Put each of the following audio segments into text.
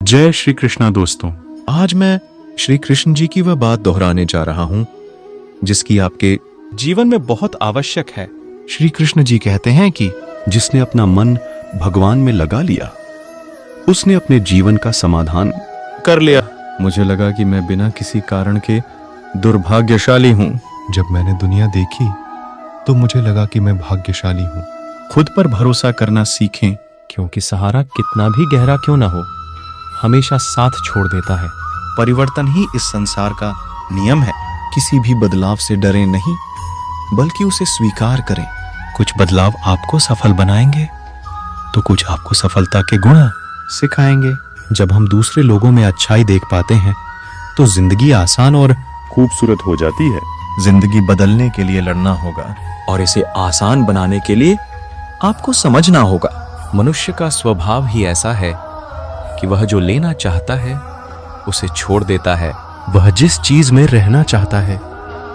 जय श्री कृष्णा दोस्तों। आज मैं श्री कृष्ण जी की वह बात दोहराने जा रहा हूं जिसकी आपके जीवन में बहुत आवश्यक है। श्री कृष्ण जी कहते हैं कि जिसने अपना मन भगवान में लगा लिया उसने अपने जीवन का समाधान कर लिया। मुझे लगा कि मैं बिना किसी कारण के दुर्भाग्यशाली हूं। जब मैंने दुनिया देखी तो मुझे लगा कि मैं भाग्यशाली हूं। खुद पर भरोसा करना सीखें, क्योंकि सहारा कितना भी गहरा क्यों ना हो, हमेशा साथ छोड़ देता है। परिवर्तन ही इस संसार का नियम है। किसी भी बदलाव से डरें नहीं, बल्कि उसे स्वीकार करें। कुछ बदलाव आपको सफल बनाएंगे तो कुछ आपको सफलता के गुण सिखाएंगे। जब हम दूसरे लोगों में अच्छाई देख पाते हैं तो जिंदगी आसान और खूबसूरत हो जाती है। जिंदगी बदलने के लिए लड़ना होगा और इसे आसान बनाने के लिए आपको समझना होगा। मनुष्य का स्वभाव ही ऐसा है कि वह जो लेना चाहता है उसे छोड़ देता है। वह जिस चीज में रहना चाहता है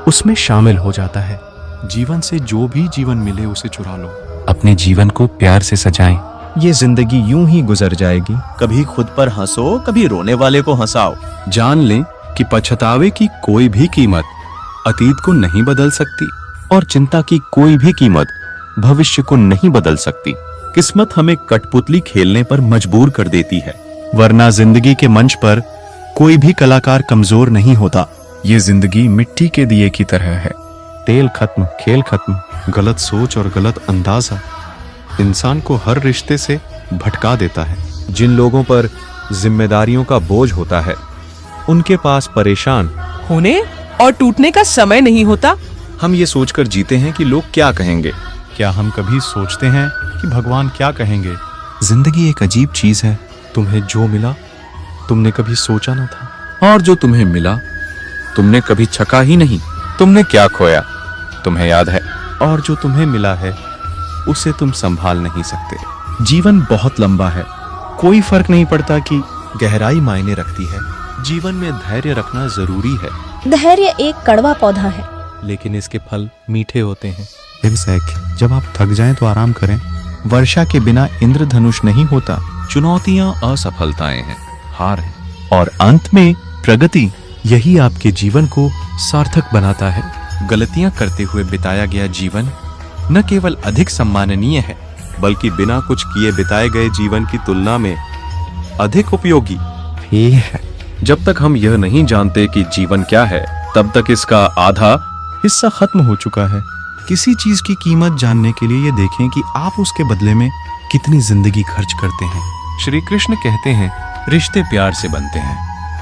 उसमें शामिल हो जाता है। जीवन से जो भी जीवन मिले उसे चुरा लो। अपने जीवन को प्यार से सजाएं। ये जिंदगी यूं ही गुजर जाएगी। कभी खुद पर हंसो, कभी रोने वाले को हंसाओ। जान लें कि पछतावे की कोई भी कीमत अतीत को नहीं बदल सकती और चिंता की कोई भी कीमत भविष्य को नहीं बदल सकती। किस्मत हमें कठपुतली खेलने पर मजबूर कर देती है, वरना जिंदगी के मंच पर कोई भी कलाकार कमजोर नहीं होता। ये जिंदगी मिट्टी के दिए की तरह है। तेल खत्म, खेल खत्म। गलत सोच और गलत अंदाजा इंसान को हर रिश्ते से भटका देता है। जिन लोगों पर जिम्मेदारियों का बोझ होता है उनके पास परेशान होने और टूटने का समय नहीं होता। हम ये सोचकर जीते हैं कि लोग क्या कहेंगे। क्या हम कभी सोचते हैं कि भगवान क्या कहेंगे? जिंदगी एक अजीब चीज है। तुम्हें जो मिला तुमने कभी सोचा ना था, और जो तुम्हें मिला तुमने कभी छका ही नहीं। तुमने क्या खोया तुम्हें याद है, और जो तुम्हें मिला है उसे तुम संभाल नहीं सकते। जीवन बहुत लंबा है। कोई फर्क नहीं पड़ता कि गहराई मायने रखती है। जीवन में धैर्य रखना जरूरी है। धैर्य एक कड़वा पौधा है, लेकिन इसके फल मीठे होते हैं। हिमसैक, जब आप थक जाएं तो आराम करें। वर्षा के बिना इंद्रधनुष नहीं होता। चुनौतियां असफलताएं हैं, हार है, और अंत में प्रगति। यही आपके जीवन को सार्थक बनाता है। गलतियां करते हुए बिताया गया जीवन न केवल अधिक सम्माननीय है, बल्कि बिना कुछ किए बिताए गए जीवन की तुलना में अधिक उपयोगी भी है। जब तक हम यह नहीं जानते कि जीवन क्या है, तब तक इसका आधा हिस्सा खत्म हो चुका है। किसी चीज की कीमत जानने के लिए ये देखें कि आप उसके बदले में कितनी जिंदगी खर्च करते हैं। श्री कृष्ण कहते हैं, रिश्ते प्यार से बनते हैं,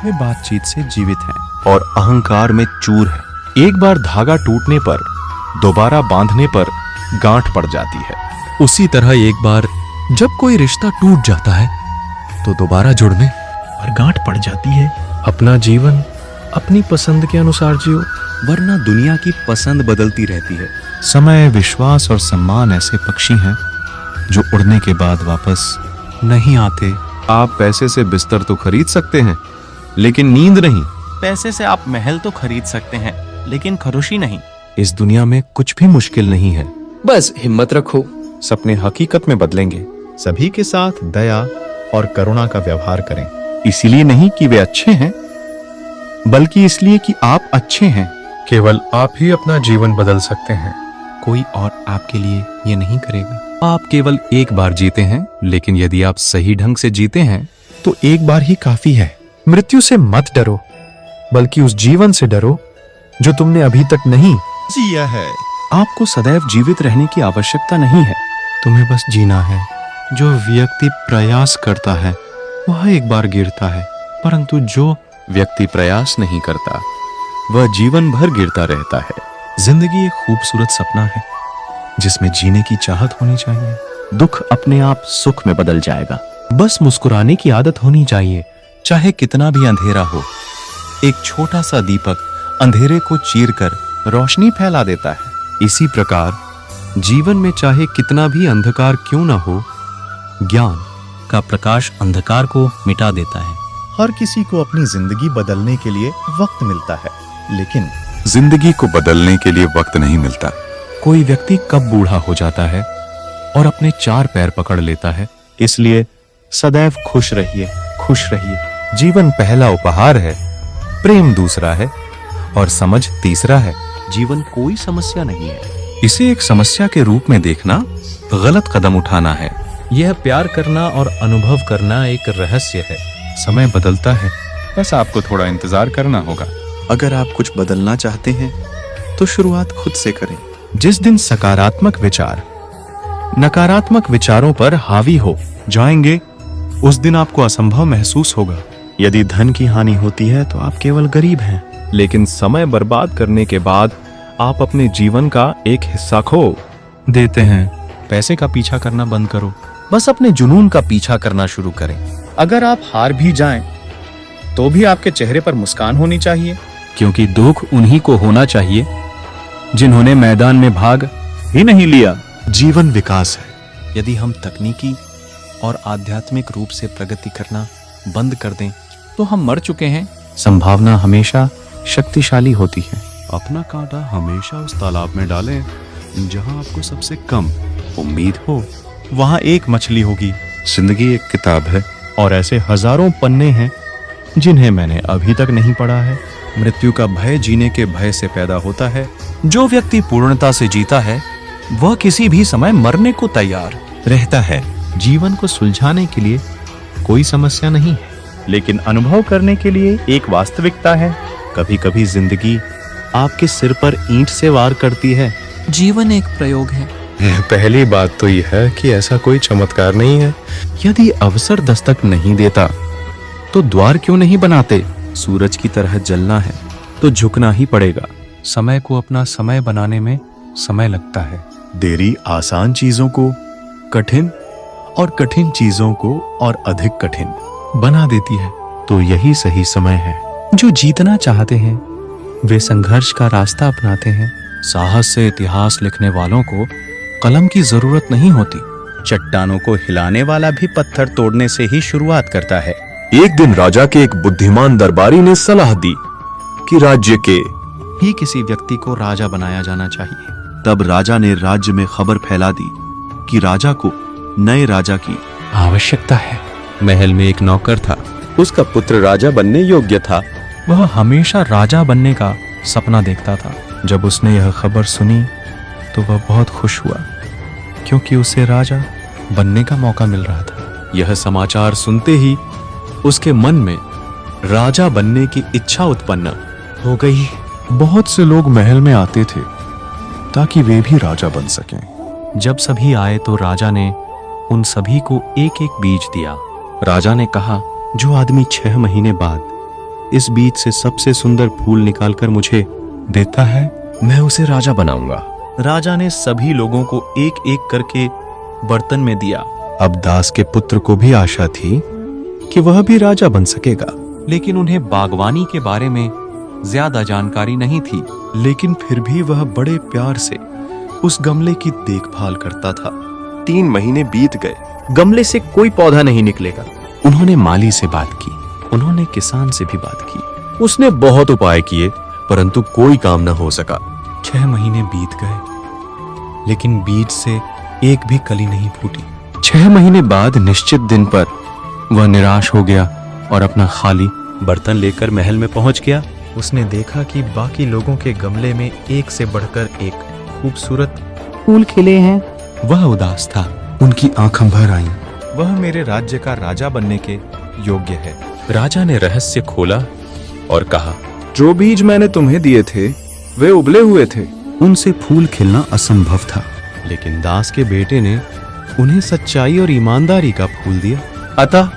वे बातचीत से जीवित हैं और अहंकार में चूर है। एक बार धागा टूटने पर दोबारा बांधने पर गांठ पड़ जाती है। उसी तरह एक बार जब कोई रिश्ता टूट जाता है तो दोबारा जुड़ने पर गांठ पड़ जाती है। अपना जीवन अपनी पसंद के अनुसार जियो, वरना दुनिया की पसंद बदलती रहती है। समय, विश्वास और सम्मान ऐसे पक्षी हैं जो उड़ने के बाद वापस नहीं आते। आप पैसे से बिस्तर तो खरीद सकते हैं, लेकिन नींद नहीं। पैसे से आप महल तो खरीद सकते हैं, लेकिन खुशी नहीं। इस दुनिया में कुछ भी मुश्किल नहीं है। बस हिम्मत रखो, सपने हकीकत में बदलेंगे। सभी के साथ दया और करुणा का व्यवहार करें। इसीलिए नहीं कि वे अच्छे हैं, बल्कि इसलिए कि आप अच्छे हैं। केवल आप ही अपना जीवन बदल सकते हैं, कोई और आपके लिए ये नहीं करेगा। आप केवल एक बार जीते हैं, लेकिन यदि आप सही ढंग से जीते हैं तो एक बार ही काफी है। मृत्यु से मत डरो, बल्कि उस जीवन से डरो जो तुमने अभी तक नहीं जिया है। आपको सदैव जीवित रहने की आवश्यकता नहीं है, तुम्हें बस जीना है। जो व्यक्ति प्रयास करता है वह एक बार गिरता है, परंतु जो व्यक्ति प्रयास नहीं करता वह जीवन भर गिरता रहता है। जिंदगी एक खूबसूरत सपना है जिसमें जीने की चाहत होनी चाहिए। दुख अपने आप सुख में बदल जाएगा। बस मुस्कुराने की आदत होनी चाहिए, चाहे कितना भी अंधेरा हो। एक छोटा सा दीपक अंधेरे को चीरकर रोशनी फैला देता है। इसी प्रकार जीवन में चाहे कितना भी अंधकार क्यों ना हो, ज्ञान का प्रकाश अंधकार को मिटा देता है। हर किसी को अपनी जिंदगी बदलने के लिए वक्त मिलता है, लेकिन जिंदगी को बदलने के लिए वक्त नहीं मिलता। कोई व्यक्ति कब बूढ़ा हो जाता है और अपने चार पैर पकड़ लेता है। इसलिए सदैव खुश रहिए, खुश रहिए। जीवन पहला उपहार है, प्रेम दूसरा है और समझ तीसरा है। जीवन कोई समस्या नहीं है, इसे एक समस्या के रूप में देखना गलत कदम उठाना है। यह प्यार करना और अनुभव करना एक रहस्य है। समय बदलता है, बस आपको थोड़ा इंतजार करना होगा। अगर आप कुछ बदलना चाहते हैं तो शुरुआत खुद से करें। जिस दिन सकारात्मक विचार नकारात्मक विचारों पर हावी हो जाएंगे, उस दिन आपको असंभव महसूस होगा। यदि धन की हानि होती है तो आप केवल गरीब हैं, लेकिन समय बर्बाद करने के बाद आप अपने जीवन का एक हिस्सा खो देते हैं। पैसे का पीछा करना बंद करो, बस अपने जुनून का पीछा करना शुरू करें। अगर आप हार भी जाएं, तो भी आपके चेहरे पर मुस्कान होनी चाहिए, क्योंकि दुख उन्हीं को होना चाहिए जिन्होंने मैदान में भाग ही नहीं लिया। जीवन विकास है। यदि हम तकनीकी और आध्यात्मिक रूप से प्रगति करना बंद कर दें तो हम मर चुके हैं। संभावना हमेशा शक्तिशाली होती है। अपना कांटा हमेशा उस तालाब में डालें जहां आपको सबसे कम उम्मीद हो। वहां एक मछली होगी। जिंदगी एक किताब है और ऐसे हजारों पन्ने हैं जिन्हें मैंने अभी तक नहीं पढ़ा है। मृत्यु का भय जीने के भय से पैदा होता है। जो व्यक्ति पूर्णता से जीता है वह किसी भी समय मरने को तैयार रहता है। जीवन को सुलझाने के लिए कोई समस्या नहीं है, लेकिन अनुभव करने के लिए एक वास्तविकता है। कभी कभी जिंदगी आपके सिर पर ईंट से वार करती है। जीवन एक प्रयोग है। पहली बात तो यह है कि ऐसा कोई चमत्कार नहीं है। यदि अवसर दस्तक नहीं देता तो द्वार क्यों नहीं बनाते? सूरज की तरह जलना है तो झुकना ही पड़ेगा। समय को अपना समय बनाने में समय लगता है। देरी आसान चीजों को कठिन और कठिन चीजों को और अधिक कठिन बना देती है। तो यही सही समय है। जो जीतना चाहते हैं वे संघर्ष का रास्ता अपनाते हैं। साहस से इतिहास लिखने वालों को कलम की जरूरत नहीं होती। चट्टानों को हिलाने वाला भी पत्थर तोड़ने से ही शुरुआत करता है। एक दिन राजा के एक बुद्धिमान दरबारी ने सलाह दी कि राज्य के ही किसी व्यक्ति को राजा बनाया जाना चाहिए। तब राजा ने राज्य में खबर फैला दी कि राजा को नए राजा की आवश्यकता है। महल में एक नौकर था। उसका पुत्र राजा बनने योग्य था। वह हमेशा राजा बनने का सपना देखता था। जब उसने यह खबर सुनी तो वह बहुत खुश हुआ, क्योंकि उसे राजा बनने का मौका मिल रहा था। यह समाचार सुनते ही उसके मन में राजा बनने की इच्छा उत्पन्न हो गई। बहुत से लोग महल में आते थे ताकि वे भी राजा बन सकें। जब सभी आए तो राजा ने उन सभी को एक एक बीज दिया। राजा ने कहा, जो आदमी 6 महीने बाद इस बीज से सबसे सुंदर फूल निकालकर मुझे देता है, मैं उसे राजा बनाऊंगा। राजा ने सभी लोगों को एक एक करके बर्तन में दिया। अब दास के पुत्र को भी आशा थी कि वह भी राजा बन सकेगा, लेकिन उन्हें बागवानी के बारे में ज्यादा जानकारी नहीं थी। लेकिन फिर भी वह बड़े प्यार से उस गमले की देखभाल करता था। 3 महीने बीत गए। गमले से कोई पौधा नहीं निकलेगा। उन्होंने माली से बात की, उन्होंने किसान से भी बात की। उसने बहुत उपाय किए परंतु कोई काम न हो सका। 6 महीने बीत गए, लेकिन बीज से एक भी कली नहीं फूटी। 6 महीने बाद निश्चित दिन पर वह निराश हो गया और अपना खाली बर्तन लेकर महल में पहुंच गया। उसने देखा कि बाकी लोगों के गमले में एक से बढ़कर एक खूबसूरत फूल खिले हैं। वह उदास था। उनकी आंखें भर आईं। वह मेरे राज्य का राजा बनने के योग्य है। राजा ने रहस्य खोला और कहा, जो बीज मैंने तुम्हें दिए थे वे उबले हुए थे। उनसे फूल खिलना असंभव था, लेकिन दास के बेटे ने उन्हें सच्चाई और ईमानदारी का फूल दिया। अतः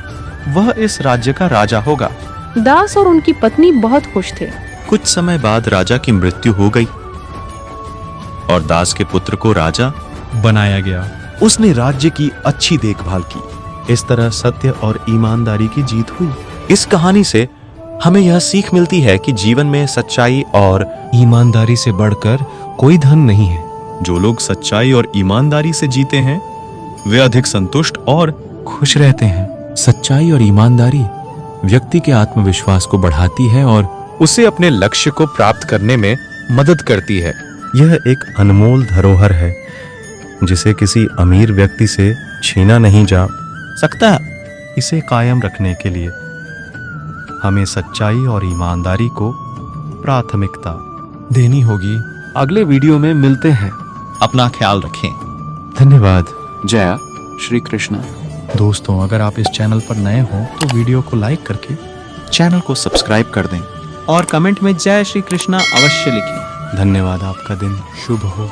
वह इस राज्य का राजा होगा। दास और उनकी पत्नी बहुत खुश थे। कुछ समय बाद राजा की मृत्यु हो गई और दास के पुत्र को राजा बनाया गया। उसने राज्य की अच्छी देखभाल की। इस तरह सत्य और ईमानदारी की जीत हुई। इस कहानी से हमें यह सीख मिलती है कि जीवन में सच्चाई और ईमानदारी से बढ़कर कोई धन नहीं है। जो लोग सच्चाई और ईमानदारी से जीते हैं वे अधिक संतुष्ट और खुश रहते हैं। सच्चाई और ईमानदारी व्यक्ति के आत्मविश्वास को बढ़ाती है और उसे अपने लक्ष्य को प्राप्त करने में मदद करती है। यह एक अनमोल धरोहर है जिसे किसी अमीर व्यक्ति से छीना नहीं जा सकता। इसे कायम रखने के लिए हमें सच्चाई और ईमानदारी को प्राथमिकता देनी होगी। अगले वीडियो में मिलते हैं। अपना ख्याल रखें। धन्यवाद। जया श्री कृष्ण। दोस्तों, अगर आप इस चैनल पर नए हो तो वीडियो को लाइक करके चैनल को सब्सक्राइब कर दें और कमेंट में जय श्री कृष्णा अवश्य लिखें। धन्यवाद। आपका दिन शुभ हो।